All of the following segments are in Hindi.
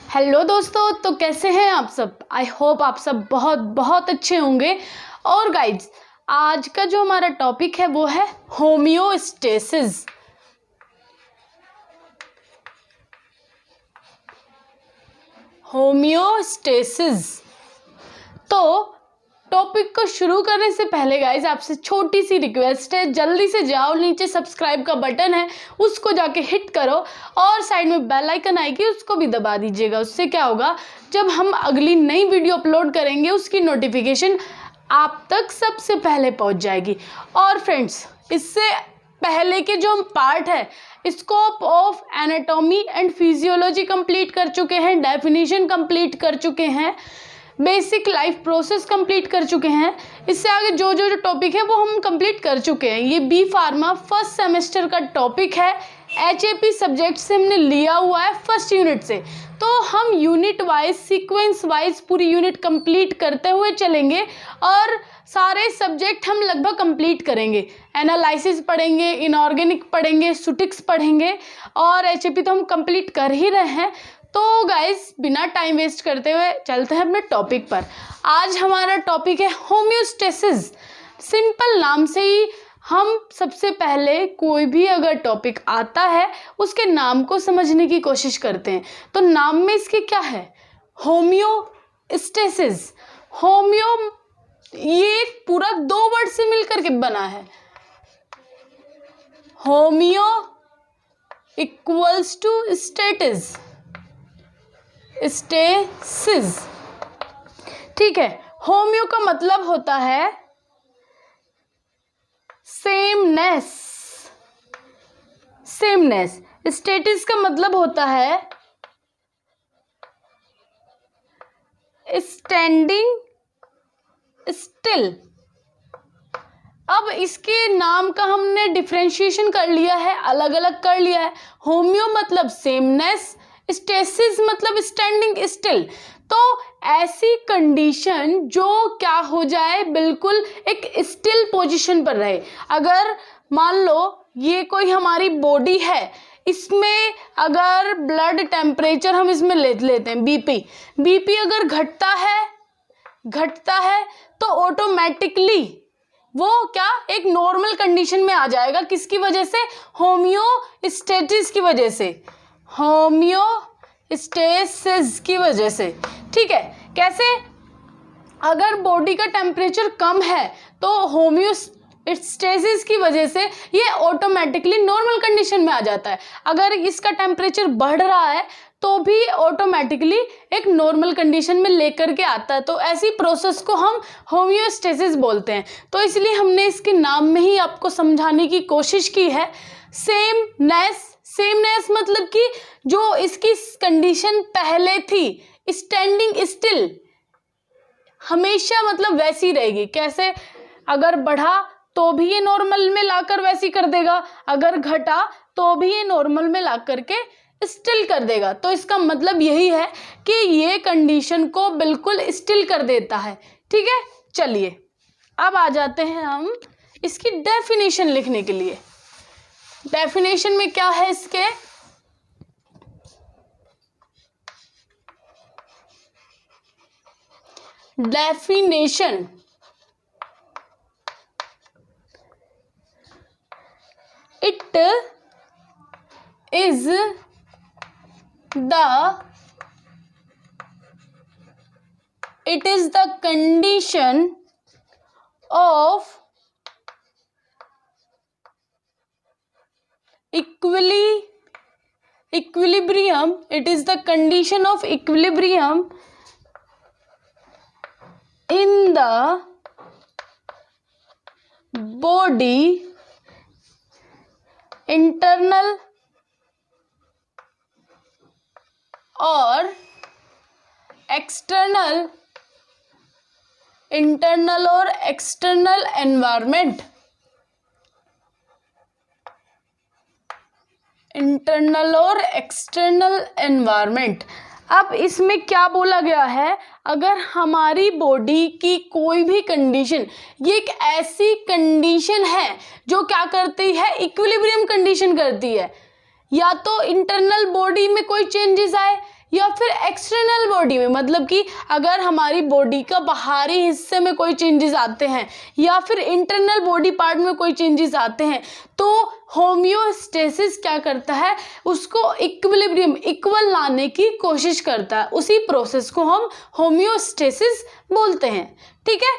हेलो दोस्तों, तो कैसे हैं आप सब। आई होप आप सब बहुत बहुत अच्छे होंगे। और गाइड्स, आज का जो हमारा टॉपिक है वो है होम्योस्टेसिस। होम्योस्टेसिस। तो टॉपिक को शुरू करने से पहले गाइज आपसे छोटी सी रिक्वेस्ट है, जल्दी से जाओ, नीचे सब्सक्राइब का बटन है उसको जाके हिट करो और साइड में बेल आइकन आएगी उसको भी दबा दीजिएगा। उससे क्या होगा, जब हम अगली नई वीडियो अपलोड करेंगे उसकी नोटिफिकेशन आप तक सबसे पहले पहुंच जाएगी। और फ्रेंड्स, इससे पहले के जो हम पार्ट है scope of anatomy and physiology complete कर चुके हैं, डेफिनेशन कंप्लीट कर चुके हैं, बेसिक लाइफ प्रोसेस कंप्लीट कर चुके हैं। इससे आगे जो जो टॉपिक है वो हम कंप्लीट कर चुके हैं। ये बी फार्मा फर्स्ट सेमेस्टर का टॉपिक है, HAP सब्जेक्ट से हमने लिया हुआ है फर्स्ट यूनिट से। तो हम यूनिट वाइज सीक्वेंस वाइज पूरी यूनिट कंप्लीट करते हुए चलेंगे और सारे सब्जेक्ट हम लगभग कंप्लीट करेंगे। एनालिसिस पढ़ेंगे, इनऑर्गेनिक पढ़ेंगे, सुटिक्स पढ़ेंगे और HAP तो हम कंप्लीट कर ही रहे हैं। तो गाइज, बिना टाइम वेस्ट करते हुए चलते हैं अपने टॉपिक पर। आज हमारा टॉपिक है होम्योस्टेसिस। सिंपल नाम से ही हम सबसे पहले कोई भी अगर टॉपिक आता है उसके नाम को समझने की कोशिश करते हैं। तो नाम में इसके क्या है, होम्योस्टेसिस। होम्यो ये पूरा 2 वर्ड से मिलकर के बना है। Homeo equals to stasis, stasis. ठीक है, होम्यो का मतलब होता है सेमनेस। सेमनेस। स्टेटिस का मतलब होता है स्टैंडिंग स्टिल। अब इसके नाम का हमने डिफरेंशिएशन कर लिया है, अलग अलग कर लिया है। होम्यो मतलब सेमनेस, स्टेसिस मतलब स्टैंडिंग स्टिल। तो ऐसी कंडीशन जो क्या हो जाए, बिल्कुल एक स्टिल पोजीशन पर रहे। अगर मान लो ये कोई हमारी बॉडी है, इसमें अगर ब्लड टेम्परेचर हम इसमें लेते हैं बीपी अगर घटता है तो ऑटोमेटिकली वो क्या एक नॉर्मल कंडीशन में आ जाएगा। किसकी वजह से, होम्योस्टेसिस की वजह से, होम्योस्टेसिस की वजह से। ठीक है, कैसे, अगर बॉडी का टेम्परेचर कम है तो होम्योस्टेसिस की वजह से ये ऑटोमेटिकली नॉर्मल कंडीशन में आ जाता है। अगर इसका टेम्परेचर बढ़ रहा है तो भी ऑटोमेटिकली एक नॉर्मल कंडीशन में लेकर के आता है। तो ऐसी प्रोसेस को हम होम्योस्टेसिस बोलते हैं। तो इसलिए हमने इसके नाम में ही आपको समझाने की कोशिश की है। सेमनेस मतलब कि जो इसकी कंडीशन पहले थी, स्टैंडिंग स्टिल, हमेशा मतलब वैसी रहेगी। कैसे, अगर बढ़ा तो भी ये नॉर्मल में लाकर वैसी कर देगा, अगर घटा तो भी ये नॉर्मल में ला करके स्टिल कर देगा। तो इसका मतलब यही है कि ये कंडीशन को बिल्कुल स्टिल कर देता है। ठीक है, चलिए अब आ जाते हैं हम इसकी डेफिनेशन लिखने के लिए। डेफिनेशन में क्या है इसके, definition it is the condition of equilibrium. It is the condition of equilibrium in the body, internal और external, internal और external environment, इंटरनल और एक्सटर्नल एनवायरनमेंट। अब इसमें क्या बोला गया है, अगर हमारी बॉडी की कोई भी कंडीशन, ये एक ऐसी कंडीशन है जो क्या करती है, इक्विलिब्रियम कंडीशन करती है। या तो इंटरनल बॉडी में कोई चेंजेस आए या फिर एक्सटर्नल बॉडी में, मतलब कि अगर हमारी बॉडी का बाहरी हिस्से में कोई चेंजेस आते हैं या फिर इंटरनल बॉडी पार्ट में कोई चेंजेस आते हैं, तो होम्योस्टेसिस क्या करता है, उसको इक्विलिब्रियम, इक्वल लाने की कोशिश करता है। उसी प्रोसेस को हम होम्योस्टेसिस बोलते हैं। ठीक है,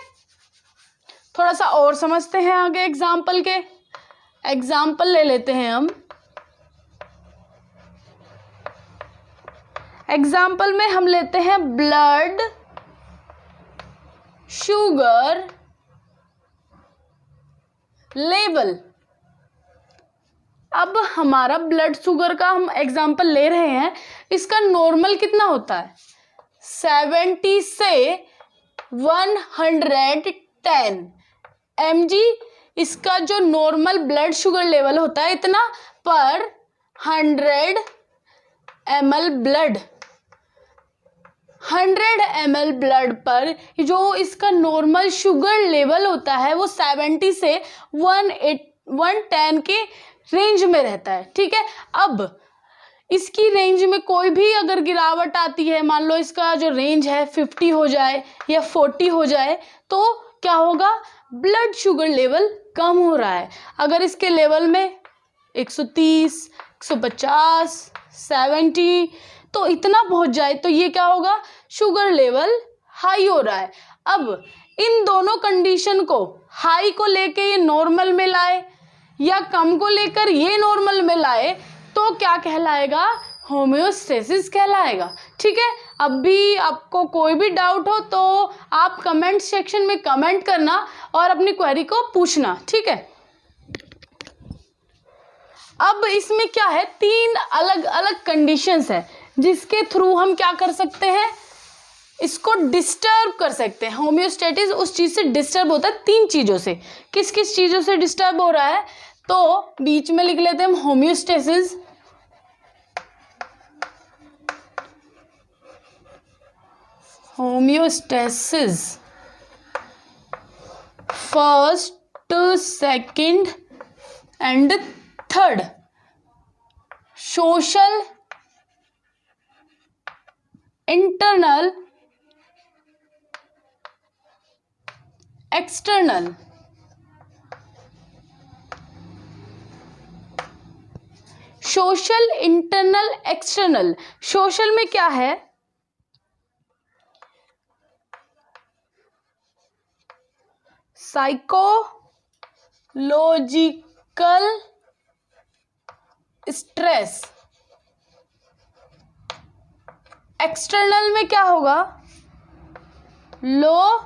थोड़ा सा और समझते हैं आगे एग्जाम्पल के। एग्जाम्पल ले लेते हैं हम। एग्जाम्पल में हम लेते हैं ब्लड शुगर लेवल। अब हमारा ब्लड शुगर का हम एग्जाम्पल ले रहे हैं, इसका नॉर्मल कितना होता है, 70 से 110 mg। इसका जो नॉर्मल ब्लड शुगर लेवल होता है इतना पर 100 ml ब्लड। 100 ml ब्लड पर जो इसका नॉर्मल शुगर लेवल होता है वो 70 से 110 के रेंज में रहता है। ठीक है, अब इसकी रेंज में कोई भी अगर गिरावट आती है, मान लो इसका जो रेंज है 50 हो जाए या 40 हो जाए, तो क्या होगा, ब्लड शुगर लेवल कम हो रहा है। अगर इसके लेवल में 130, 150, 70 तो इतना पहुंच जाए तो ये क्या होगा, शुगर लेवल हाई हो रहा है। अब इन दोनों कंडीशन को, हाई को लेके ये नॉर्मल में लाए या कम को लेकर ये नॉर्मल में लाए, तो क्या कहलाएगा, होम्योस्टेसिस कहलाएगा। ठीक है, अब भी आपको कोई भी डाउट हो तो आप कमेंट सेक्शन में कमेंट करना और अपनी क्वेरी को पूछना। ठीक है, अब इसमें क्या है, 3 अलग अलग कंडीशंस है जिसके थ्रू हम क्या कर सकते हैं, इसको डिस्टर्ब कर सकते हैं। होम्योस्टेसिस उस चीज से डिस्टर्ब होता है 3 चीजों से। किस किस चीजों से डिस्टर्ब हो रहा है, तो बीच में लिख लेते हैं हम homeostasis. Homeostasis first, second and third. Social, internal, external. Social, internal, external. Social में क्या है, साइकोलॉजिकल स्ट्रेस। एक्सटर्नल में क्या होगा, low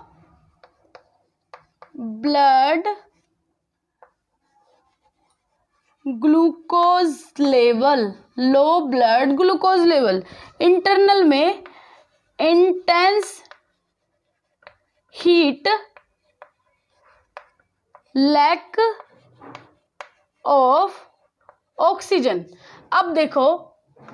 blood glucose level, low blood glucose level. Internal में intense heat, lack of oxygen. अब देखो,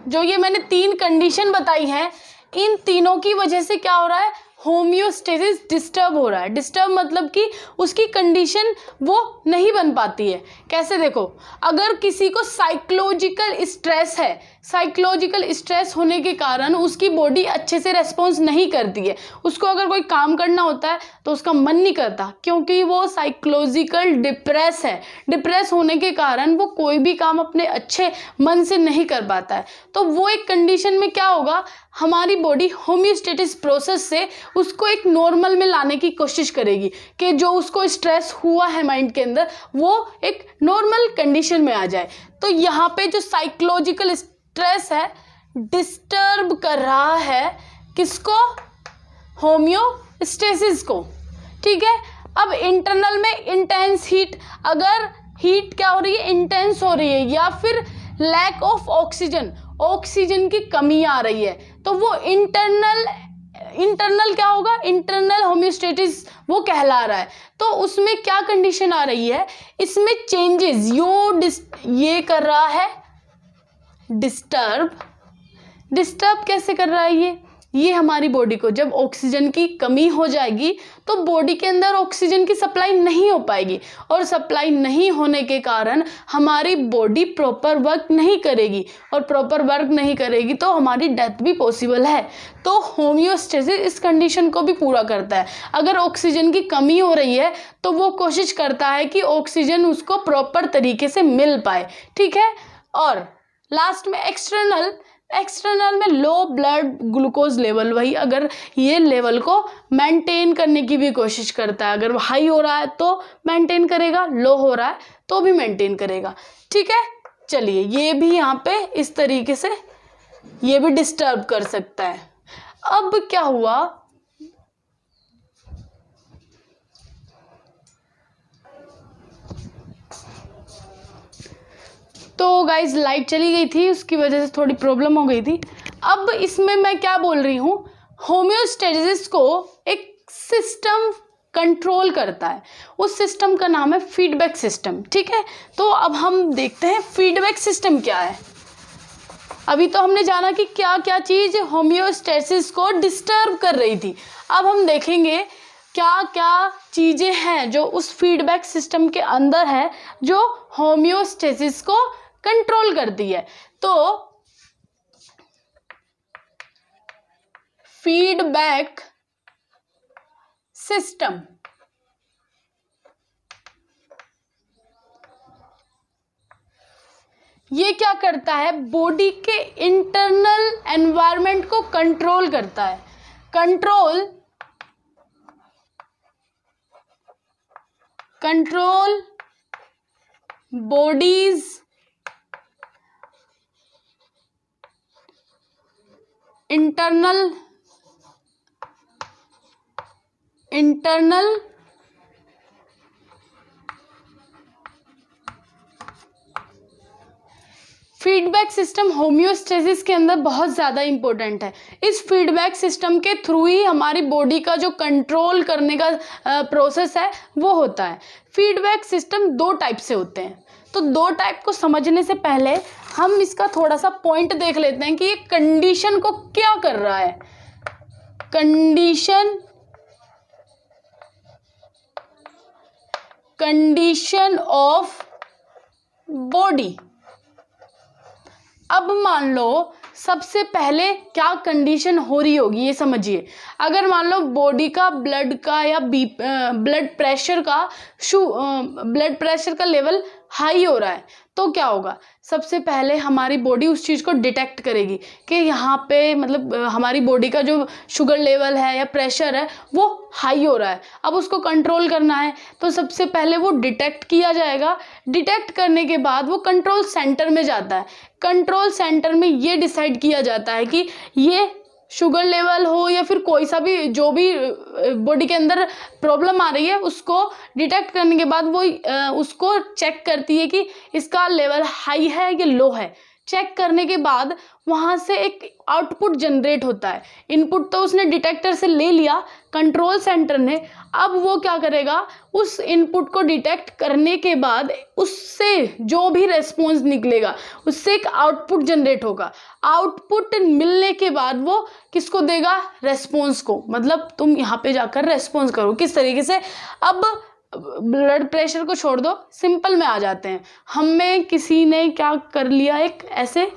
जो ये मैंने 3 कंडीशन बताई हैं, इन तीनों की वजह से क्या हो रहा है, होम्योस्टेसिस डिस्टर्ब हो रहा है। डिस्टर्ब मतलब कि उसकी कंडीशन वो नहीं बन पाती है। कैसे, देखो, अगर किसी को साइकोलॉजिकल स्ट्रेस है, साइकोलॉजिकल स्ट्रेस होने के कारण उसकी बॉडी अच्छे से रेस्पॉन्स नहीं करती है। उसको अगर कोई काम करना होता है तो उसका मन नहीं करता, क्योंकि वो साइकोलॉजिकल डिप्रेस है। डिप्रेस होने के कारण वो कोई भी काम अपने अच्छे मन से नहीं कर पाता है। तो वो एक कंडीशन में क्या होगा, हमारी बॉडी होम्योस्टेसिस प्रोसेस से उसको एक नॉर्मल में लाने की कोशिश करेगी कि जो उसको स्ट्रेस हुआ है माइंड के अंदर वो एक नॉर्मल कंडीशन में आ जाए। तो यहाँ पे जो साइकोलॉजिकल स्ट्रेस है डिस्टर्ब कर रहा है किसको, होम्योस्टेसिस को। ठीक है, अब इंटरनल में इंटेंस हीट, अगर हीट क्या हो रही है, इंटेंस हो रही है, या फिर लैक ऑफ ऑक्सीजन, ऑक्सीजन की कमी आ रही है, तो वो इंटरनल क्या होगा, इंटरनल होम्योस्टेसिस वो कहला रहा है। तो उसमें क्या कंडीशन आ रही है, इसमें चेंजेस, ये कर रहा है डिस्टर्ब। डिस्टर्ब कैसे कर रहा है, ये हमारी बॉडी को जब ऑक्सीजन की कमी हो जाएगी तो बॉडी के अंदर ऑक्सीजन की सप्लाई नहीं हो पाएगी, और सप्लाई नहीं होने के कारण हमारी बॉडी प्रॉपर वर्क नहीं करेगी, और प्रॉपर वर्क नहीं करेगी तो हमारी डेथ भी पॉसिबल है। तो होम्योस्टेसिस इस कंडीशन को भी पूरा करता है। अगर ऑक्सीजन की कमी हो रही है तो वो कोशिश करता है कि ऑक्सीजन उसको प्रॉपर तरीके से मिल पाए, ठीक है। और लास्ट में एक्सटर्नल में लो ब्लड ग्लूकोज लेवल, वही अगर ये लेवल को मेंटेन करने की भी कोशिश करता है। अगर हाई हो रहा है तो मेंटेन करेगा, लो हो रहा है तो भी मेंटेन करेगा, ठीक है। चलिए, ये भी यहाँ पे इस तरीके से ये भी डिस्टर्ब कर सकता है। अब क्या हुआ, तो गाइज लाइट चली गई थी, उसकी वजह से थोड़ी प्रॉब्लम हो गई थी। अब इसमें मैं क्या बोल रही हूँ, होम्योस्टेसिस को एक सिस्टम कंट्रोल करता है, उस सिस्टम का नाम है फीडबैक सिस्टम, ठीक है। तो अब हम देखते हैं फीडबैक सिस्टम क्या है। अभी तो हमने जाना कि क्या क्या चीज़ होम्योस्टेसिस को डिस्टर्ब कर रही थी। अब हम देखेंगे क्या क्या चीज़ें हैं जो उस फीडबैक सिस्टम के अंदर है जो होम्योस्टेसिस को कंट्रोल करती है। तो फीडबैक सिस्टम ये क्या करता है, बॉडी के इंटरनल एनवायरनमेंट को कंट्रोल करता है। Control bodies internal feedback system homeostasis के अंदर बहुत ज़्यादा इंपॉर्टेंट है। इस फीडबैक सिस्टम के थ्रू ही हमारी बॉडी का जो कंट्रोल करने का प्रोसेस है वो होता है। फीडबैक सिस्टम दो टाइप से होते हैं, तो दो टाइप को समझने से पहले हम इसका थोड़ा सा पॉइंट देख लेते हैं कि ये कंडीशन को क्या कर रहा है। Condition of body. अब मान लो सबसे पहले क्या कंडीशन हो रही होगी ये समझिए। अगर मान लो बॉडी का ब्लड का या ब्लड प्रेशर का लेवल हाई हो रहा है तो क्या होगा, सबसे पहले हमारी बॉडी उस चीज़ को डिटेक्ट करेगी कि यहाँ पे मतलब हमारी बॉडी का जो शुगर लेवल है या प्रेशर है वो हाई हो रहा है। अब उसको कंट्रोल करना है तो सबसे पहले वो डिटेक्ट किया जाएगा। डिटेक्ट करने के बाद वो कंट्रोल सेंटर में जाता है। कंट्रोल सेंटर में ये डिसाइड किया जाता है कि ये शुगर लेवल हो या फिर कोई सा भी जो भी बॉडी के अंदर प्रॉब्लम आ रही है उसको डिटेक्ट करने के बाद वो उसको चेक करती है कि इसका लेवल हाई है या लो है। चेक करने के बाद वहाँ से एक आउटपुट जनरेट होता है। इनपुट तो उसने डिटेक्टर से ले लिया कंट्रोल सेंटर ने, अब वो क्या करेगा, उस इनपुट को डिटेक्ट करने के बाद उससे जो भी रेस्पॉन्स निकलेगा उससे एक आउटपुट जनरेट होगा। आउटपुट मिलने के बाद वो किसको देगा, रेस्पॉन्स को। मतलब तुम यहाँ पे जाकर रेस्पॉन्स करो किस तरीके से। अब ब्लड प्रेशर को छोड़ दो, सिंपल में आ जाते हैं। हमें किसी ने क्या कर लिया, एक ऐसे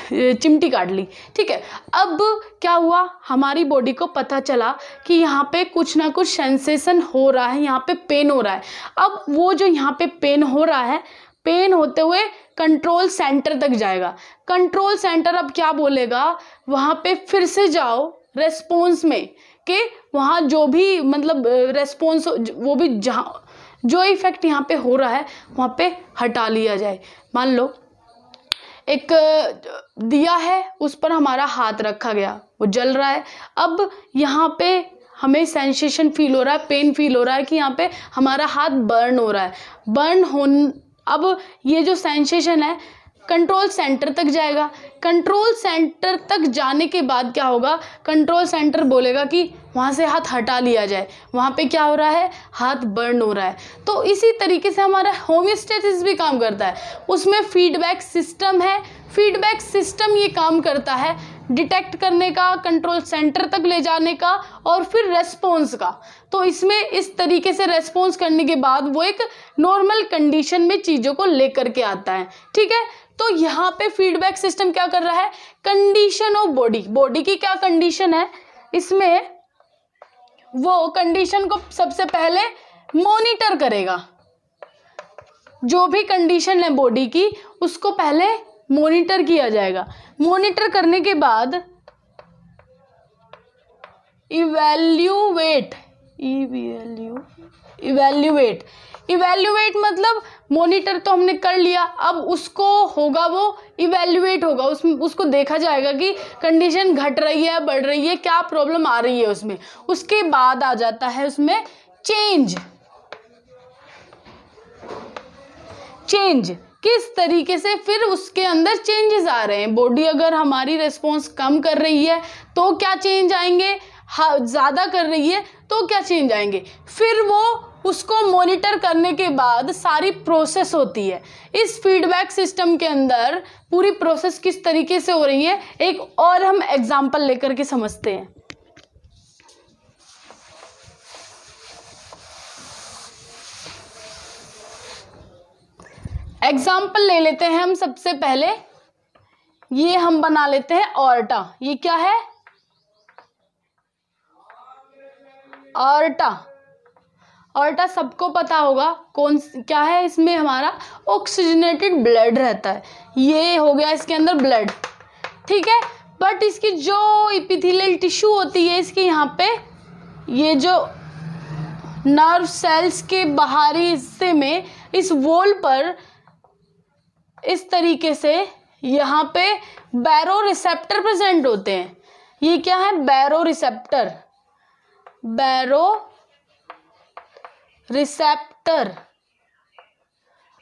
चिमटी काट ली, ठीक है। अब क्या हुआ, हमारी बॉडी को पता चला कि यहाँ पे कुछ ना कुछ सेंसेशन हो रहा है, यहाँ पे पेन हो रहा है। अब वो जो यहाँ पे पेन हो रहा है, पेन होते हुए कंट्रोल सेंटर तक जाएगा। कंट्रोल सेंटर अब क्या बोलेगा, वहाँ पे फिर से जाओ रेस्पॉन्स में कि वहाँ जो भी मतलब रेस्पॉन्स वो भी जहाँ जो इफेक्ट यहाँ पे हो रहा है वहाँ पे हटा लिया जाए। मान लो एक दिया है, उस पर हमारा हाथ रखा गया, वो जल रहा है। अब यहाँ पे हमें सेंसेशन फील हो रहा है, पेन फील हो रहा है कि यहाँ पे हमारा हाथ बर्न हो रहा है। अब ये जो सेंसेशन है कंट्रोल सेंटर तक जाएगा। कंट्रोल सेंटर तक जाने के बाद क्या होगा, कंट्रोल सेंटर बोलेगा कि वहाँ से हाथ हटा लिया जाए। वहाँ पे क्या हो रहा है, हाथ बर्न हो रहा है। तो इसी तरीके से हमारा होम्योस्टेसिस भी काम करता है। उसमें फीडबैक सिस्टम है। फीडबैक सिस्टम ये काम करता है डिटेक्ट करने का, कंट्रोल सेंटर तक ले जाने का और फिर रेस्पॉन्स का। तो इसमें इस तरीके से रेस्पॉन्स करने के बाद वो एक नॉर्मल कंडीशन में चीज़ों को लेकर के आता है। ठीक है, तो यहाँ पे फीडबैक सिस्टम क्या कर रहा है, कंडीशन ऑफ बॉडी की क्या कंडीशन है, इसमें वो कंडीशन को सबसे पहले मॉनिटर करेगा। जो भी कंडीशन है बॉडी की उसको पहले मॉनिटर किया जाएगा। मॉनिटर करने के बाद इवैल्यूएट मतलब मॉनिटर तो हमने कर लिया, अब उसको होगा वो इवैल्यूएट होगा, उसको देखा जाएगा कि कंडीशन घट रही है, बढ़ रही है, क्या प्रॉब्लम आ रही है उसमें। उसके बाद आ जाता है उसमें चेंज किस तरीके से फिर उसके अंदर चेंजेस आ रहे हैं। बॉडी अगर हमारी रिस्पॉन्स कम कर रही है तो क्या चेंज आएंगे, ज़्यादा कर रही है तो क्या चेंज आएंगे। फिर वो उसको मॉनिटर करने के बाद सारी प्रोसेस होती है। इस फीडबैक सिस्टम के अंदर पूरी प्रोसेस किस तरीके से हो रही है, एक और हम एग्जांपल लेकर के समझते हैं। एग्जाम्पल ले लेते हैं हम सबसे पहले, ये हम बना लेते हैं ऑर्टा। ये क्या है, ऑर्टा सबको पता होगा क्या है, इसमें हमारा ऑक्सीजनेटेड ब्लड रहता है। ये हो गया इसके अंदर ब्लड, ठीक है। बट इसकी जो एपिथेलियल टिश्यू होती है इसके यहाँ पे, ये जो नर्व सेल्स के बाहरी हिस्से में इस वॉल पर इस तरीके से यहाँ पे बैरो रिसेप्टर प्रेजेंट होते हैं। ये क्या है, बैरो रिसेप्टर।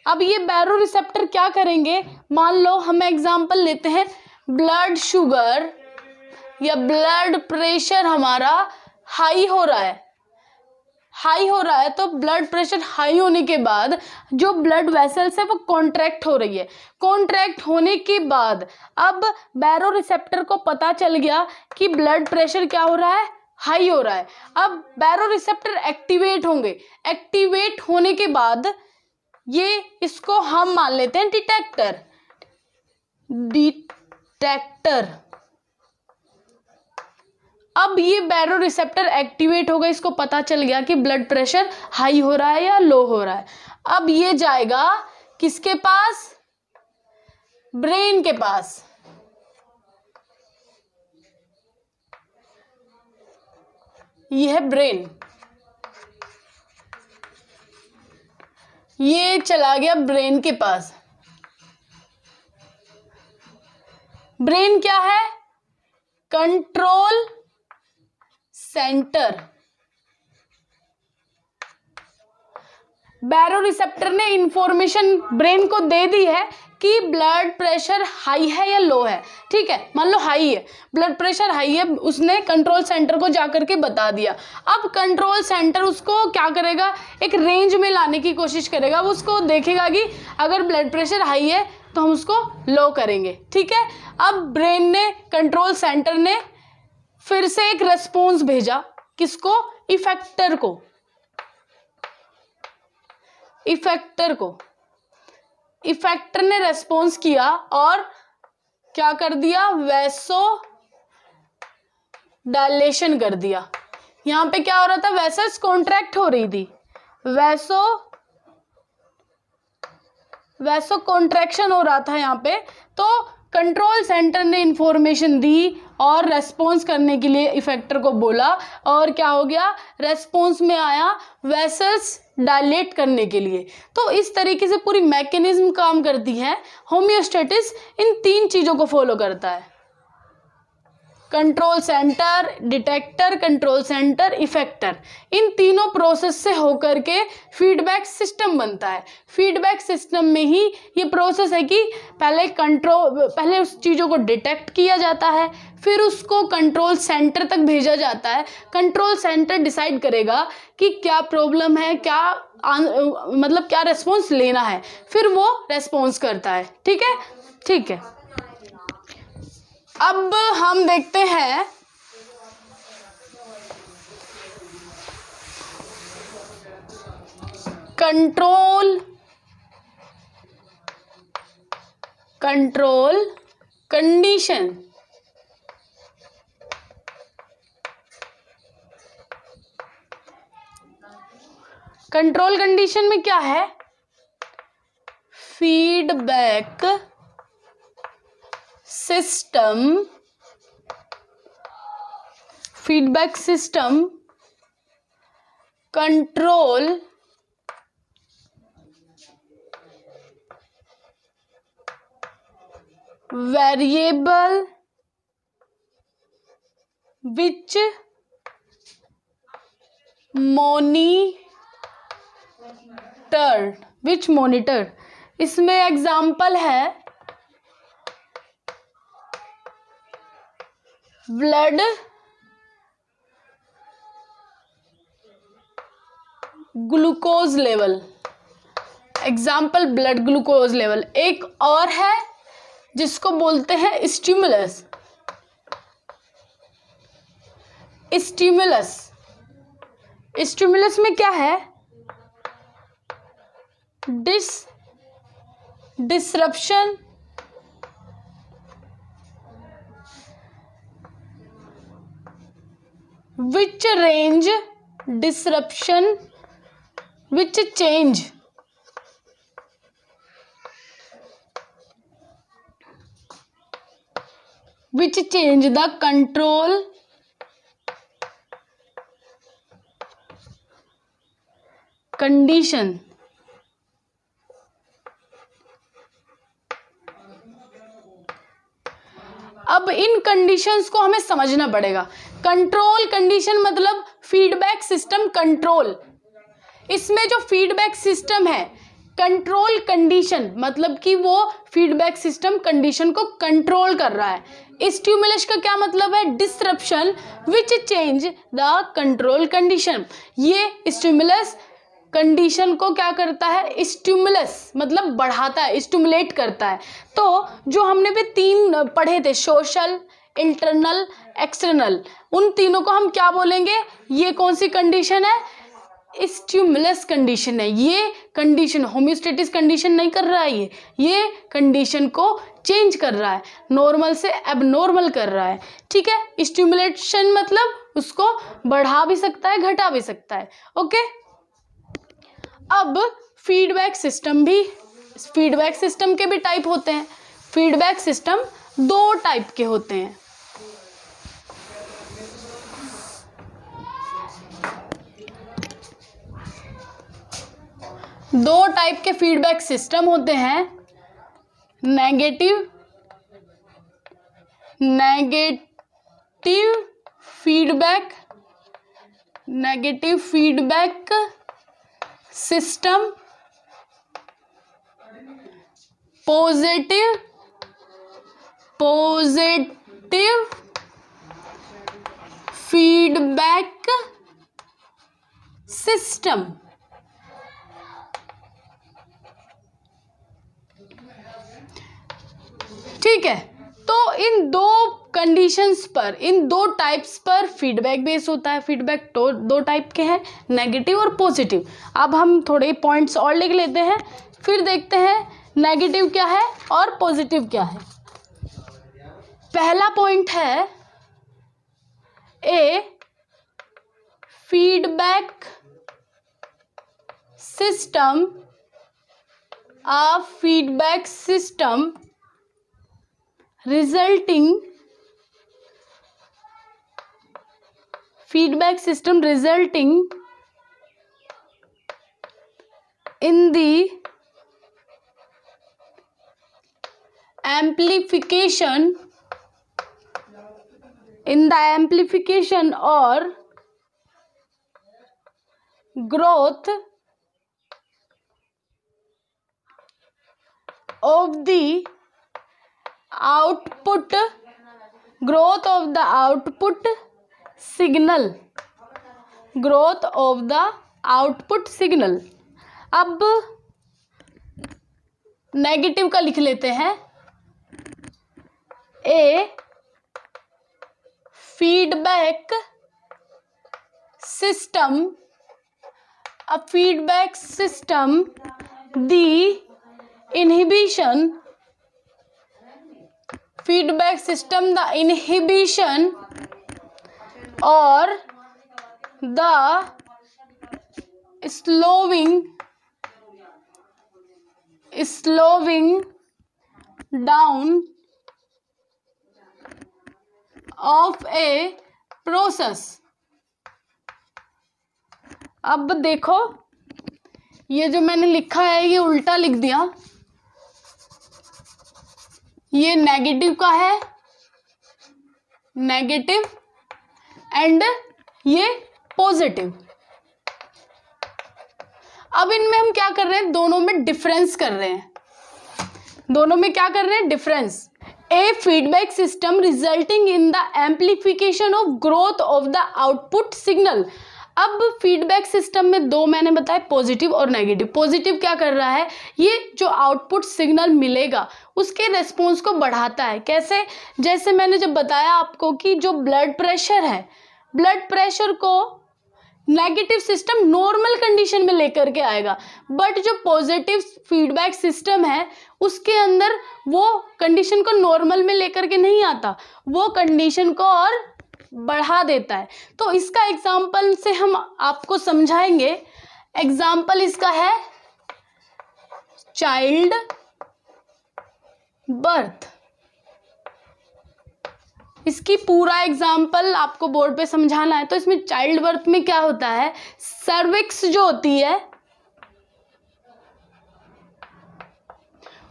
अब ये बैरो रिसेप्टर क्या करेंगे, मान लो हम एग्जांपल लेते हैं, ब्लड शुगर या ब्लड प्रेशर हमारा हाई हो रहा है, तो ब्लड प्रेशर हाई होने के बाद जो ब्लड वेसल्स है वो कॉन्ट्रैक्ट हो रही है। कॉन्ट्रैक्ट होने के बाद अब बैरो रिसेप्टर को पता चल गया कि ब्लड प्रेशर क्या हो रहा है, हाई हो रहा है। अब बैरो रिसेप्टर एक्टिवेट होंगे। एक्टिवेट होने के बाद ये इसको हम मान लेते हैं डिटेक्टर। अब ये बैरो रिसेप्टर एक्टिवेट होगा, इसको पता चल गया कि ब्लड प्रेशर हाई हो रहा है या लो हो रहा है। अब ये जाएगा किसके पास, ब्रेन के पास। ये है ब्रेन, ये चला गया ब्रेन के पास। ब्रेन क्या है, कंट्रोल सेंटर। बैरो रिसेप्टर ने इंफॉर्मेशन ब्रेन को दे दी है कि ब्लड प्रेशर हाई है या लो है। ठीक है, मान लो हाई है, ब्लड प्रेशर हाई है, उसने कंट्रोल सेंटर को जाकर के बता दिया। अब कंट्रोल सेंटर उसको क्या करेगा, एक रेंज में लाने की कोशिश करेगा। वो उसको देखेगा कि अगर ब्लड प्रेशर हाई है तो हम उसको लो करेंगे। ठीक है, अब ब्रेन ने, कंट्रोल सेंटर ने फिर से एक रेस्पॉन्स भेजा, किसको, इफेक्टर को। इफेक्टर ने रेस्पॉन्स किया और क्या कर दिया, वैसो डायलेशन कर दिया। यहाँ पे क्या हो रहा था, वेसल्स कॉन्ट्रैक्ट हो रही थी, वैसो कॉन्ट्रैक्शन हो रहा था यहाँ पे। तो कंट्रोल सेंटर ने इंफॉर्मेशन दी और रेस्पॉन्स करने के लिए इफेक्टर को बोला, और क्या हो गया, रेस्पॉन्स में आया वेसल्स डायलेट करने के लिए। तो इस तरीके से पूरी मैकेनिज्म काम करती है। होम्योस्टेसिस इन तीन चीज़ों को फॉलो करता है, control centre, detector, control centre, effector. इन तीनों प्रोसेस से होकर के फीडबैक सिस्टम बनता है। फीडबैक सिस्टम में ही ये प्रोसेस है कि पहले उस चीज़ों को डिटेक्ट किया जाता है, फिर उसको कंट्रोल सेंटर तक भेजा जाता है। कंट्रोल सेंटर डिसाइड करेगा कि क्या प्रॉब्लम है, मतलब क्या रेस्पॉन्स लेना है, फिर वो रेस्पॉन्स करता है। ठीक है। अब हम देखते हैं कंट्रोल कंडीशन। कंट्रोल कंडीशन में क्या है? Feedback system control variable which monitor. इसमें एग्जाम्पल है blood glucose level. Example blood glucose level. एक और है जिसको बोलते हैं स्टिमुलस। स्टिमुलस में क्या है? Disruption which range disruption which change the control condition। अब इन कंडीशंस को हमें समझना पड़ेगा। कंट्रोल कंडीशन मतलब फीडबैक सिस्टम कंट्रोल। इसमें जो फीडबैक सिस्टम है, कंट्रोल कंडीशन मतलब कि वो फीडबैक सिस्टम कंडीशन को कंट्रोल कर रहा है। स्टिमुलस का क्या मतलब है? Disruption which change the control condition. ये स्टिमुलस कंडीशन को क्या करता है? स्टिमुलस मतलब बढ़ाता है, स्टिमुलेट करता है। तो जो हमने भी 3 पढ़े थे, सोशल, इंटरनल, एक्सटर्नल, उन तीनों को हम क्या बोलेंगे? ये कौन सी कंडीशन है? स्टिमुलस कंडीशन है। ये कंडीशन होमियोस्टेटिस कंडीशन नहीं कर रहा है, ये कंडीशन को चेंज कर रहा है, नॉर्मल से एबनॉर्मल कर रहा है। ठीक है। स्टिमुलेशन मतलब उसको बढ़ा भी सकता है, घटा भी सकता है। ओके। अब फीडबैक सिस्टम के भी टाइप होते हैं। फीडबैक सिस्टम 2 टाइप के होते हैं। दो टाइप के फीडबैक सिस्टम होते हैं। Negative feedback system, positive feedback system. ठीक है। तो इन 2 कंडीशंस पर, इन 2 टाइप्स पर फीडबैक बेस होता है। फीडबैक तो 2 टाइप के हैं, नेगेटिव और पॉजिटिव। अब हम थोड़े पॉइंट्स और लिख लेते हैं, फिर देखते हैं नेगेटिव क्या है और पॉजिटिव क्या है। पहला पॉइंट है a feedback system, resulting in the amplification or growth of the output signal। अब नेगेटिव का लिख लेते हैं। ए feedback system, a feedback system, the inhibition, feedback system, the inhibition or the slowing down of a process। अब देखो ये जो मैंने लिखा है ये उल्टा लिख दिया, ये नेगेटिव का है, नेगेटिव, एंड ये पॉजिटिव। अब इनमें हम क्या कर रहे हैं, दोनों में डिफरेंस कर रहे हैं, दोनों में क्या कर रहे हैं, difference. A feedback system resulting in the amplification of growth of the output signal. अब फीडबैक सिस्टम में दो मैंने बताया, पॉजिटिव और नेगेटिव। पॉजिटिव क्या कर रहा है, ये जो आउटपुट सिग्नल मिलेगा उसके रेस्पॉन्स को बढ़ाता है। कैसे, जैसे मैंने जब बताया आपको कि जो ब्लड प्रेशर है, ब्लड प्रेशर को नेगेटिव सिस्टम नॉर्मल कंडीशन में लेकर के आएगा, बट जो पॉजिटिव फीडबैक सिस्टम है उसके अंदर वो कंडीशन को नॉर्मल में लेकर के नहीं आता, वो कंडीशन को और बढ़ा देता है। तो इसका एग्जाम्पल से हम आपको समझाएंगे। एग्जाम्पल इसका है चाइल्ड बर्थ। इसकी पूरा एग्जाम्पल आपको बोर्ड पे समझाना है। तो इसमें चाइल्ड बर्थ में क्या होता है, सर्विक्स जो होती है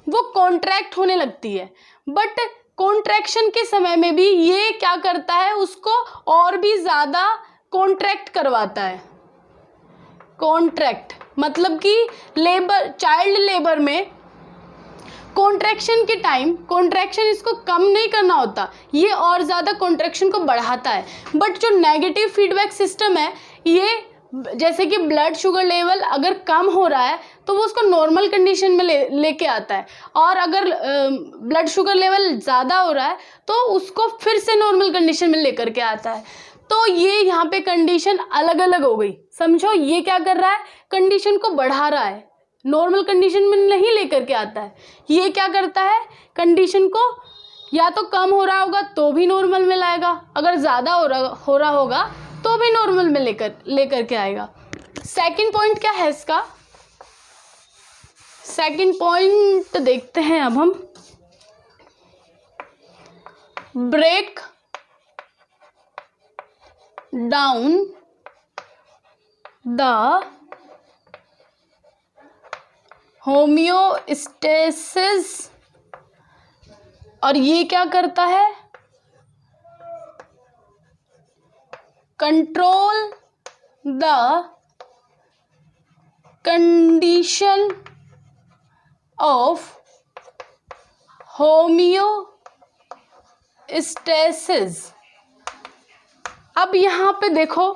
वो कॉन्ट्रैक्ट होने लगती है, बट कॉन्ट्रैक्शन के समय में भी ये क्या करता है, उसको और भी ज्यादा कॉन्ट्रैक्ट करवाता है। कॉन्ट्रैक्ट मतलब कि लेबर, चाइल्ड लेबर में कॉन्ट्रैक्शन के टाइम कॉन्ट्रैक्शन इसको कम नहीं करना होता, ये और ज़्यादा कॉन्ट्रैक्शन को बढ़ाता है। बट जो नेगेटिव फीडबैक सिस्टम है, ये जैसे कि ब्लड शुगर लेवल अगर कम हो रहा है तो वो उसको नॉर्मल कंडीशन में लेके आता है, और अगर ब्लड शुगर लेवल ज़्यादा हो रहा है तो उसको फिर से नॉर्मल कंडीशन में लेकर के आता है। तो ये यहाँ पे कंडीशन अलग अलग हो गई, समझो। ये क्या कर रहा है, कंडीशन को बढ़ा रहा है, नॉर्मल कंडीशन में नहीं लेकर के आता है। ये क्या करता है, कंडीशन को या तो कम हो रहा होगा तो भी नॉर्मल में लाएगा, अगर ज़्यादा हो रहा होगा तो भी नॉर्मल में लेकर के आएगा। सेकंड पॉइंट क्या है इसका, सेकंड पॉइंट देखते हैं अब हम। ब्रेक डाउन द होम्योस्टेसिस, और ये क्या करता है, control the condition of homeostasis. अब यहाँ पे देखो,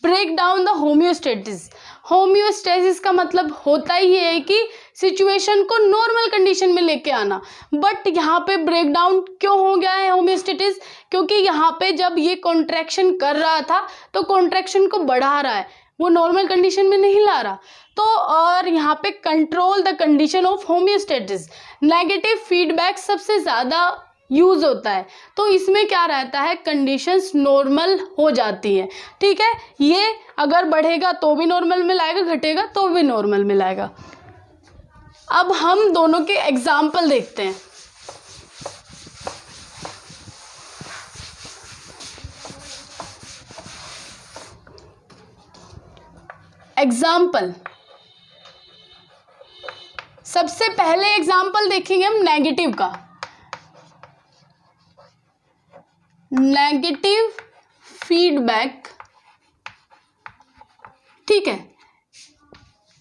break down the homeostasis. Homeostasis का मतलब होता ही है कि सिचुएशन को नॉर्मल कंडीशन में लेके आना, बट यहाँ पे ब्रेक डाउन क्यों हो गया है होम्योस्टेसिस, क्योंकि यहाँ पे जब ये कॉन्ट्रैक्शन कर रहा था तो कॉन्ट्रैक्शन को बढ़ा रहा है, वो नॉर्मल कंडीशन में नहीं ला रहा। तो और यहाँ पे control the condition of homeostasis, negative feedback सबसे ज़्यादा यूज होता है। तो इसमें क्या रहता है, कंडीशंस नॉर्मल हो जाती हैं, ठीक है। ये अगर बढ़ेगा तो भी नॉर्मल में लाएगा, घटेगा तो भी नॉर्मल में लाएगा। अब हम दोनों के एग्जाम्पल देखते हैं। एग्जाम्पल, सबसे पहले एग्जाम्पल देखेंगे हम नेगेटिव का। नेगेटिव फीडबैक, ठीक है।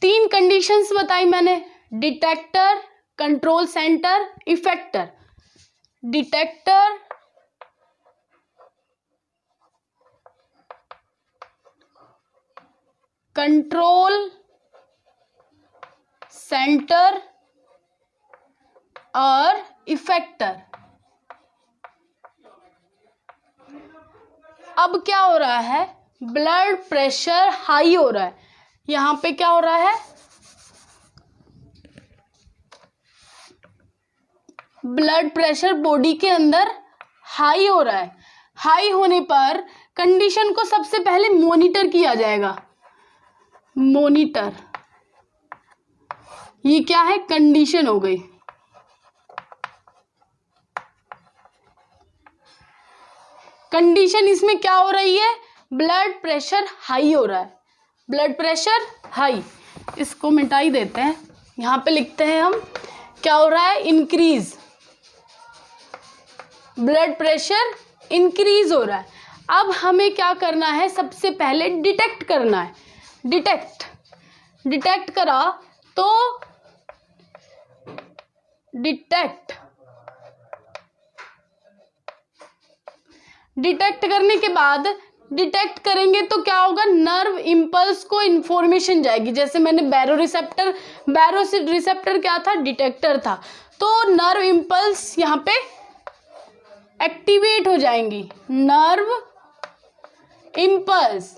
तीन कंडीशंस बताई मैंने, detector, control centre, effector. Detector, control centre और इफेक्टर। अब क्या हो रहा है, ब्लड प्रेशर हाई हो रहा है। यहाँ पे क्या हो रहा है, ब्लड प्रेशर बॉडी के अंदर हाई हो रहा है। हाई होने पर कंडीशन को सबसे पहले मॉनिटर किया जाएगा। मॉनिटर, ये क्या है, कंडीशन हो गई। कंडीशन इसमें क्या हो रही है, ब्लड प्रेशर हाई हो रहा है, ब्लड प्रेशर हाई। इसको मिटा ही देते हैं, यहाँ पे लिखते हैं हम क्या हो रहा है, इंक्रीज, ब्लड प्रेशर इंक्रीज हो रहा है। अब हमें क्या करना है, सबसे पहले डिटेक्ट करना है। डिटेक्ट करा तो डिटेक्ट करने के बाद, डिटेक्ट करेंगे तो क्या होगा, नर्व इंपल्स को इंफॉर्मेशन जाएगी। जैसे मैंने बैरो रिसेप्टर क्या था, डिटेक्टर था, तो नर्व इंपल्स यहाँ पे एक्टिवेट हो जाएंगी। नर्व इंपल्स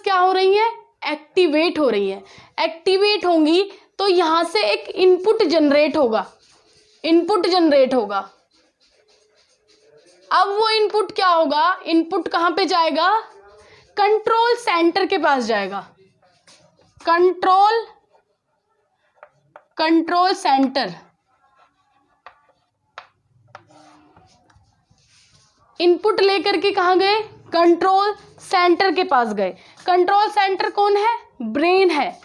क्या हो रही है, एक्टिवेट हो रही है। एक्टिवेट होंगी तो यहां से एक इनपुट जनरेट होगा। अब वो इनपुट क्या होगा, इनपुट कहां पे जाएगा, कंट्रोल सेंटर के पास जाएगा। कंट्रोल सेंटर, इनपुट लेकर के कहां गए, कंट्रोल सेंटर के पास गए। कंट्रोल सेंटर कौन है, ब्रेन है।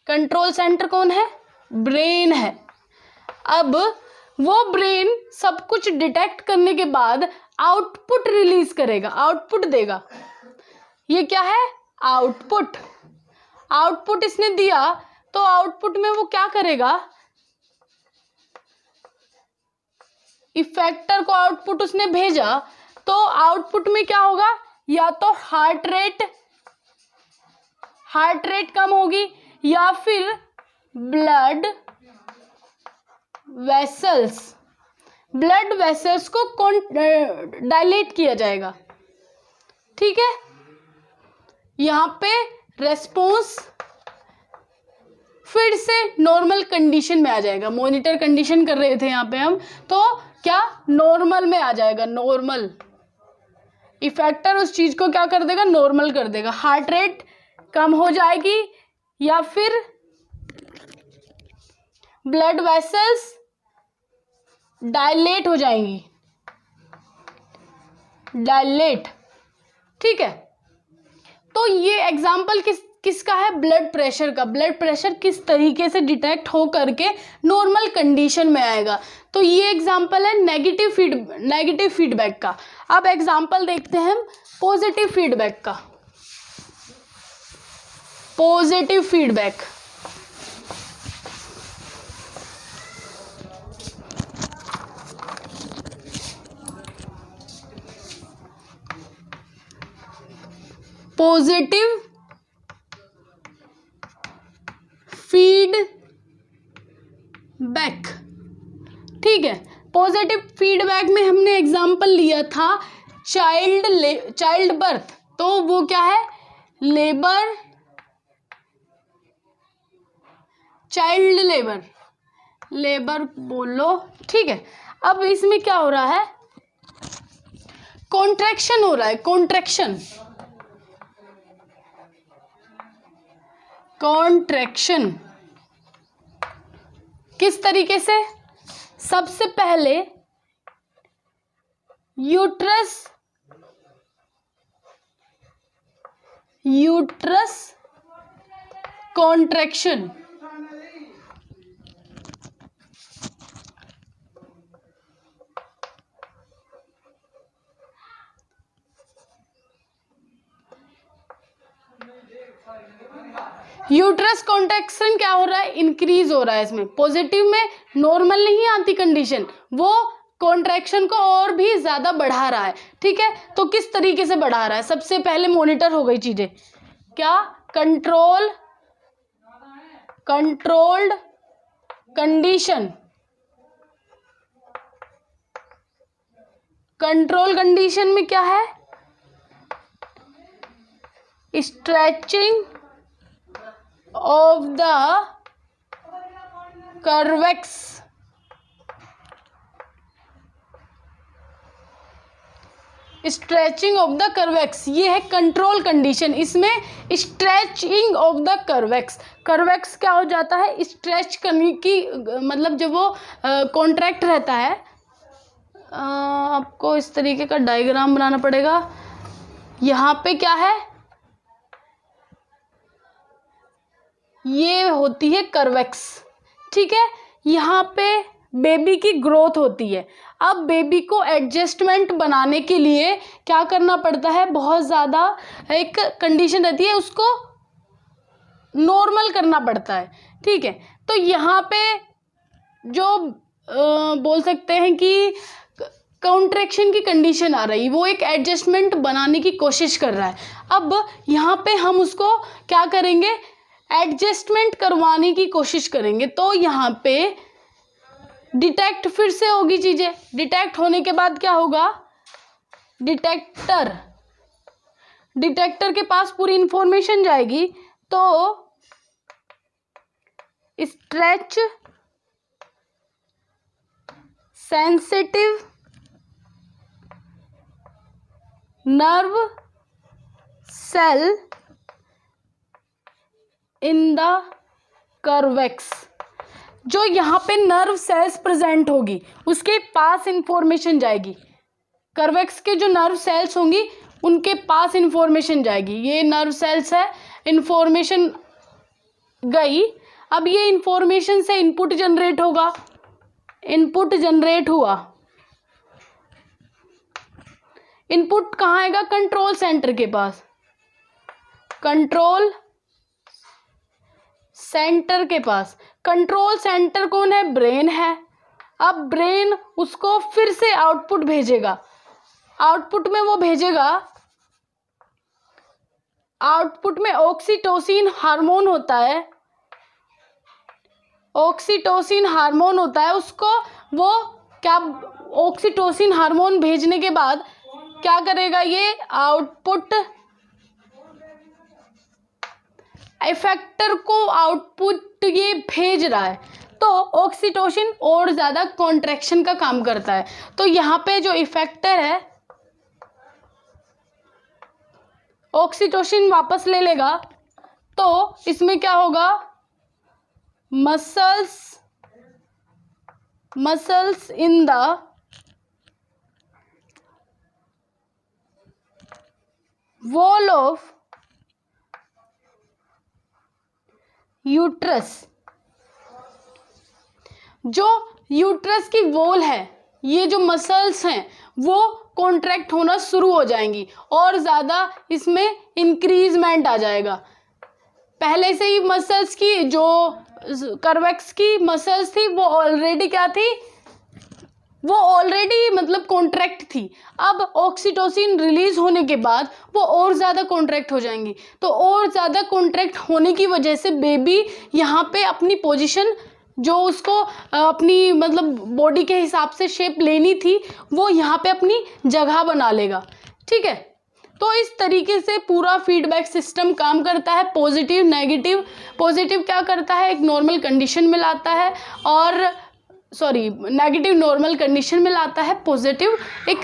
कंट्रोल सेंटर कौन है, ब्रेन है। अब वो ब्रेन सब कुछ डिटेक्ट करने के बाद आउटपुट रिलीज करेगा, आउटपुट देगा। ये क्या है, आउटपुट इसने दिया तो आउटपुट में वो क्या करेगा, इफेक्टर को आउटपुट उसने भेजा तो आउटपुट में क्या होगा, या तो हार्ट रेट कम होगी, या फिर ब्लड वेसल्स को डायलेट किया जाएगा। ठीक है, यहाँ पे रेस्पॉन्स फिर से नॉर्मल कंडीशन में आ जाएगा। मॉनिटर कंडीशन कर रहे थे यहाँ पे हम, तो क्या नॉर्मल में आ जाएगा। नॉर्मल इफेक्टर उस चीज को क्या कर देगा, नॉर्मल कर देगा। हार्ट रेट कम हो जाएगी, या फिर ब्लड वेसल्स डायलेट हो जाएंगी, ठीक है। तो ये एग्जाम्पल किसका है, ब्लड प्रेशर का। ब्लड प्रेशर किस तरीके से डिटेक्ट हो करके नॉर्मल कंडीशन में आएगा। तो ये एग्जाम्पल है नेगेटिव फीडबैक का। अब एग्जाम्पल देखते हैं हम पॉजिटिव फीडबैक का। पॉजिटिव फीडबैक, पॉजिटिव फीडबैक, ठीक है। पॉजिटिव फीडबैक में हमने एग्जाम्पल लिया था चाइल्ड बर्थ, तो वो क्या है, चाइल्ड लेबर बोलो, ठीक है। अब इसमें क्या हो रहा है, कॉन्ट्रैक्शन हो रहा है, कॉन्ट्रैक्शन किस तरीके से, सबसे पहले यूट्रस कॉन्ट्रैक्शन, यूट्रस कॉन्ट्रैक्शन क्या हो रहा है, इंक्रीज हो रहा है। इसमें पॉजिटिव में नॉर्मल नहीं आती कंडीशन, वो कॉन्ट्रैक्शन को और भी ज्यादा बढ़ा रहा है, ठीक है। तो किस तरीके से बढ़ा रहा है, सबसे पहले मॉनिटर हो गई चीजें, क्या, कंट्रोल्ड कंडीशन, कंट्रोल कंडीशन में क्या है, stretching of the cervix, stretching of the cervix, ये है कंट्रोल कंडीशन। इसमें stretching of the cervix, cervix क्या हो जाता है, स्ट्रेच करने की, मतलब जब वो कॉन्ट्रैक्ट रहता है, आपको इस तरीके का डायग्राम बनाना पड़ेगा। यहाँ पे क्या है, ये होती है कर्वेक्स, ठीक है। यहाँ पे बेबी की ग्रोथ होती है। अब बेबी को एडजस्टमेंट बनाने के लिए क्या करना पड़ता है, बहुत ज़्यादा एक कंडीशन रहती है, उसको नॉर्मल करना पड़ता है, ठीक है। तो यहाँ पे जो बोल सकते हैं कि कॉन्ट्रैक्शन की कंडीशन आ रही, वो एक एडजस्टमेंट बनाने की कोशिश कर रहा है। अब यहाँ पे हम उसको क्या करेंगे, एडजस्टमेंट करवाने की कोशिश करेंगे। तो यहाँ पे डिटेक्ट फिर से होगी चीज़ें, डिटेक्ट होने के बाद क्या होगा, डिटेक्टर, डिटेक्टर के पास पूरी इंफॉर्मेशन जाएगी। तो stretch sensitive nerve cell in the cervix, जो यहाँ पे नर्व सेल्स प्रेजेंट होगी उसके पास इंफॉर्मेशन जाएगी, कर्वेक्स के जो नर्व सेल्स होंगी उनके पास इंफॉर्मेशन जाएगी। ये नर्व सेल्स है, इंफॉर्मेशन गई। अब ये इंफॉर्मेशन से इनपुट जनरेट होगा, इनपुट जनरेट हुआ, इनपुट कहाँ आएगा, कंट्रोल सेंटर के पास, कंट्रोल सेंटर के पास। कंट्रोल सेंटर कौन है, ब्रेन है। अब ब्रेन उसको फिर से आउटपुट भेजेगा, आउटपुट में वो भेजेगा, आउटपुट में ऑक्सीटोसिन हार्मोन होता है, ऑक्सीटोसिन हार्मोन होता है, उसको वो क्या, ऑक्सीटोसिन हार्मोन भेजने के बाद क्या करेगा, ये आउटपुट इफेक्टर को आउटपुट ये भेज रहा है। तो ऑक्सीटोसिन और ज़्यादा कॉन्ट्रैक्शन का काम करता है। तो यहाँ पे जो इफेक्टर है ऑक्सीटोसिन वापस ले लेगा, तो इसमें क्या होगा, muscles in the wall of uterus, जो यूट्रस की वॉल है, ये जो मसल्स हैं वो कॉन्ट्रैक्ट होना शुरू हो जाएंगी और ज़्यादा इसमें इंक्रीजमेंट आ जाएगा। पहले से ही मसल्स की, जो कर्वेक्स की मसल्स थी वो ऑलरेडी क्या थी, वो ऑलरेडी मतलब कॉन्ट्रैक्ट थी। अब ऑक्सीटोसिन रिलीज होने के बाद वो और ज़्यादा कॉन्ट्रैक्ट हो जाएंगी। तो और ज़्यादा कॉन्ट्रैक्ट होने की वजह से बेबी यहाँ पे अपनी पोजीशन, जो उसको अपनी मतलब बॉडी के हिसाब से शेप लेनी थी, वो यहाँ पे अपनी जगह बना लेगा, ठीक है। तो इस तरीके से पूरा फीडबैक सिस्टम काम करता है, पॉजिटिव नेगेटिव। पॉजिटिव क्या करता है, एक नॉर्मल कंडीशन में लाता है, और नेगेटिव नॉर्मल कंडीशन में लाता है, पॉजिटिव एक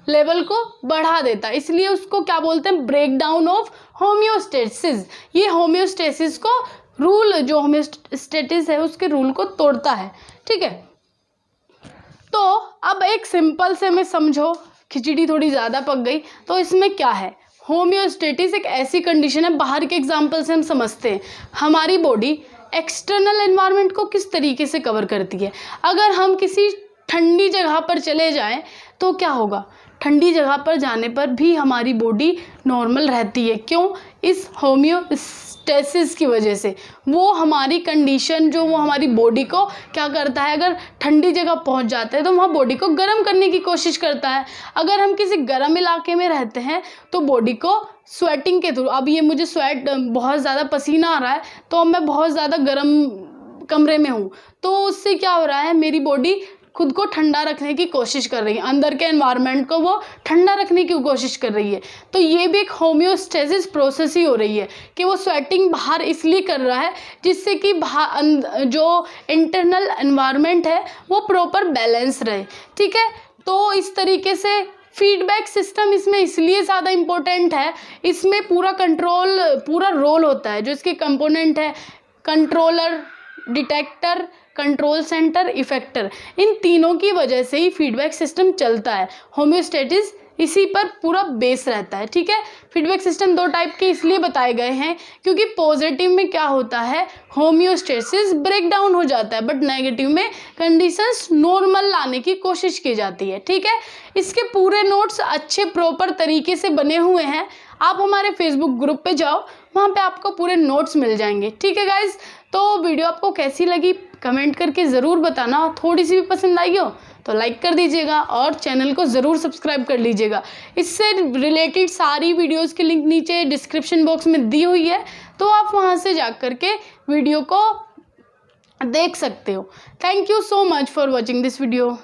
लेवल को बढ़ा देता है। इसलिए उसको क्या बोलते हैं, ब्रेक डाउन ऑफ होम्योस्टेसिस। ये होम्योस्टेसिस को रूल, जो होम्योस्टेसिस है उसके रूल को तोड़ता है, ठीक है। तो अब एक सिंपल से में समझो, खिचड़ी थोड़ी ज़्यादा पक गई। तो इसमें क्या है, होम्योस्टेसिस एक ऐसी कंडीशन है, बाहर के एग्जाम्पल से हम समझते हैं हमारी बॉडी एक्सटर्नल एनवायरनमेंट को किस तरीके से कवर करती है। अगर हम किसी ठंडी जगह पर चले जाएं तो क्या होगा, ठंडी जगह पर जाने पर भी हमारी बॉडी नॉर्मल रहती है। क्यों, इस होम्योस्टेसिस की वजह से। वो हमारी कंडीशन, जो वो हमारी बॉडी को क्या करता है, अगर ठंडी जगह पहुंच जाते हैं तो वहाँ बॉडी को गर्म करने की कोशिश करता है। अगर हम किसी गर्म इलाके में रहते हैं तो बॉडी को स्वेटिंग के थ्रू, अब ये मुझे स्वेट बहुत ज़्यादा पसीना आ रहा है तो मैं बहुत ज़्यादा गर्म कमरे में हूँ, तो उससे क्या हो रहा है, मेरी बॉडी खुद को ठंडा रखने की कोशिश कर रही है, अंदर के एनवायरनमेंट को वो ठंडा रखने की कोशिश कर रही है। तो ये भी एक होम्योस्टेसिस प्रोसेस ही हो रही है कि वो स्वेटिंग बाहर इसलिए कर रहा है जिससे कि जो इंटरनल एनवायरनमेंट है वो प्रॉपर बैलेंस रहे। ठीक है, तो इस तरीके से फीडबैक सिस्टम इसमें इसलिए ज़्यादा इम्पोर्टेंट है, इसमें पूरा रोल होता है। जो इसके कंपोनेंट है, controller, detector, control centre, effector, इन तीनों की वजह से ही फीडबैक सिस्टम चलता है। होम्योस्टेसिस इसी पर पूरा बेस रहता है। ठीक है, फीडबैक सिस्टम 2 टाइप के इसलिए बताए गए हैं क्योंकि पॉजिटिव में क्या होता है, होम्योस्टेसिस ब्रेक डाउन हो जाता है, बट नेगेटिव में कंडीशंस नॉर्मल लाने की कोशिश की जाती है। ठीक है, इसके पूरे नोट्स अच्छे प्रॉपर तरीके से बने हुए हैं। आप हमारे फेसबुक ग्रुप पे जाओ, वहाँ पे आपको पूरे नोट्स मिल जाएंगे। ठीक है गाइज, तो वीडियो आपको कैसी लगी कमेंट करके ज़रूर बताना। थोड़ी सी भी पसंद आई हो तो लाइक कर दीजिएगा और चैनल को ज़रूर सब्सक्राइब कर लीजिएगा। इससे रिलेटेड सारी वीडियोस की लिंक नीचे डिस्क्रिप्शन बॉक्स में दी हुई है, तो आप वहाँ से जा कर के वीडियो को देख सकते हो। Thank you so much for watching this video.